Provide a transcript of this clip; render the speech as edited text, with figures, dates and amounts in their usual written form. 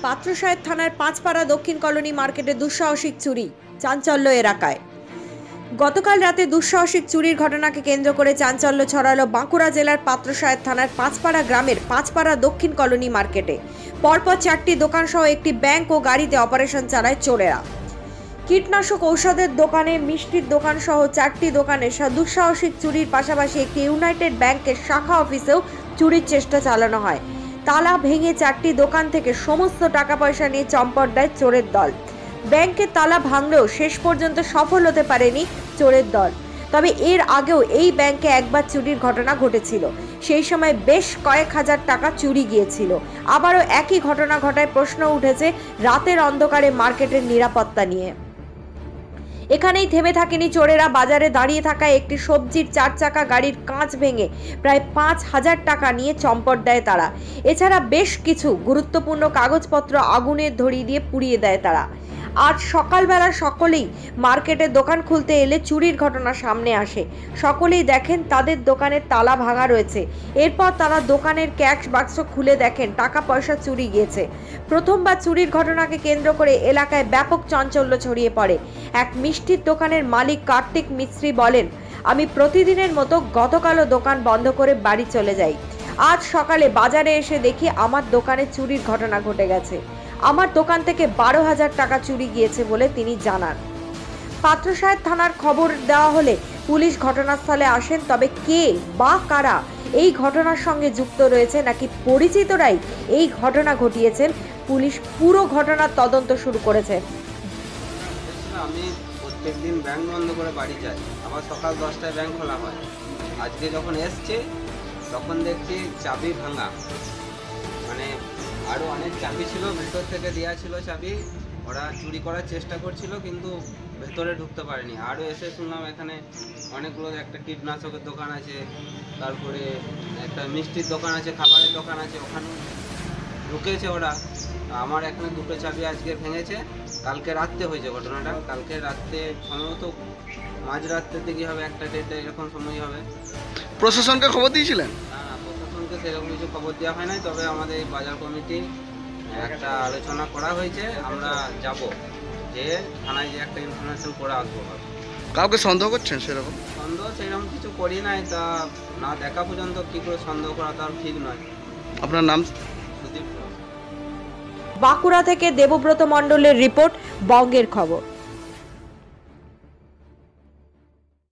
পাত্রসাহেব থানার পাঁচপাড়া দক্ষিণ কলোনি মার্কেটে দুঃসাহসিক চুরি, চাঞ্চল্য এলাকায়। গতকাল রাতে দুঃসাহসিক চুরির ঘটনাকে কেন্দ্র করে চাঞ্চল্য ছড়ালো বাঁকুড়া জেলার পাত্রসাহেব থানার পাঁচপাড়া গ্রামের পাঁচপাড়া দক্ষিণ কলোনি মার্কেটে। পরপর 4টি দোকান সহ একটি ব্যাংক ও গাড়িতে অপারেশন চালায় চোরেরা। কীটনাশক ঔষধের দোকানে, মিষ্টির দোকান সহ 4টি দোকানে দুঃসাহসিক চুরির পাশাপাশি একটি ইউনাইটেড ব্যাংকের শাখা অফিসেও চুরির চেষ্টা চালানো হয়। তালা ভেঙে 4টি দোকান থেকে সমস্ত টাকা পয়সা নিয়ে চম্পট দেয় চোরের দল। ব্যাংকের তালা ভাঙলেও শেষ পর্যন্ত সফল হতে পারেনি চোরের দল। তবে এর আগেও এই ব্যাংকে একবার চুরির ঘটনা ঘটেছিল। সেই সময় বেশ কয়েক হাজার টাকা চুরি গিয়েছিল। আবারও একই ঘটনা ঘটায় প্রশ্ন উঠেছে রাতের অন্ধকারে মার্কেটের নিরাপত্তা নিয়ে। এখানেই থেমে থাকেনি চোরেরা। বাজারে দাঁড়িয়ে থাকা একটি সবজির 4 চাকা গাড়ির কাঁচ ভেঙে প্রায় 5,000 টাকা নিয়ে চম্পট দেয় তারা। এছাড়া বেশ কিছু গুরুত্বপূর্ণ কাগজপত্র আগুনে ধরিয়ে দিয়ে পুড়িয়ে দেয় তারা। আজ সকালবেলা সকলেই মার্কেটে দোকান খুলতে এলে চুরির ঘটনা সামনে আসে। সকলেই দেখেন তাদের দোকানের তালা ভাঙা রয়েছে। এরপর তারা দোকানের ক্যাশ বাক্স খুলে দেখেন টাকা পয়সা চুরি গিয়েছে। প্রথমবার চুরির ঘটনাকে কেন্দ্র করে এলাকায় ব্যাপক চাঞ্চল্য ছড়িয়ে পড়ে। এক মিষ্টির দোকানের মালিক কার্তিক মিস্ত্রি বলেন, আমি প্রতিদিনের মতো গতকালও দোকান বন্ধ করে বাড়ি চলে যাই। আজ সকালে বাজারে এসে দেখি আমার দোকানে চুরির ঘটনা ঘটে গেছে। আমার দোকান থেকে 12,000 টাকা চুরি গিয়েছে বলে তিনি জানান। পাত্রসাহেব থানার খবর দেওয়া হলে পুলিশ ঘটনাস্থলে আসেন। তবে কে বা কারা এই ঘটনার সঙ্গে যুক্ত রয়েছে নাকি পরিচিতরাই এই ঘটনা ঘটিয়েছেন, পুলিশ পুরো ঘটনার তদন্ত শুরু করেছে। আমি প্রত্যেকদিন ব্যাংক বন্ধ করে বাড়ি যাই, আবার সকাল 10টায় ব্যাংক খোলা হয়। আজকে যখন এসছে তখন দেখছি চাবি ভাঙা, মানে আরও অনেক চাবি ছিল, ভেতর থেকে দেওয়া ছিল চাবি। ওরা চুরি করার চেষ্টা করছিল কিন্তু ভেতরে ঢুকতে পারেনি। আরও এসে শুনলাম এখানে অনেকগুলো, একটা কীটনাশকের দোকান আছে, তারপরে একটা মিষ্টির দোকান আছে, খাবারের দোকান আছে, ওখানে ঢুকেছে ওরা। আমার এখানে 2টো চাবি আজকে ভেঙেছে। কালকে রাত্রে হয়েছে ঘটনাটা। কালকে রাত্রে সম্ভবত মাঝরাত্রের দিকে হবে, 1টা-1:30 এরকম সময় হবে। প্রশাসনকে খবর দিয়েছিলেন? না, প্রশাসনকে সেরকম কিছু খবর দেওয়া হয় নাই। তবে আমাদের এই বাজার কমিটি একটা আলোচনা করা হয়েছে, আমরা যাব, যে থানায় যে একটা ইনফরমেশন করে আসবো। কাউকে সন্দেহ করছেন? সেরকম সন্দেহ সেরকম কিছু করি নাই, তা না দেখা পর্যন্ত কী করে সন্দেহ করা তার ঠিক নয়। আপনার নাম? বাঁকুড়া থেকে দেবব্রত মণ্ডলের রিপোর্ট, বঙ্গের খবর।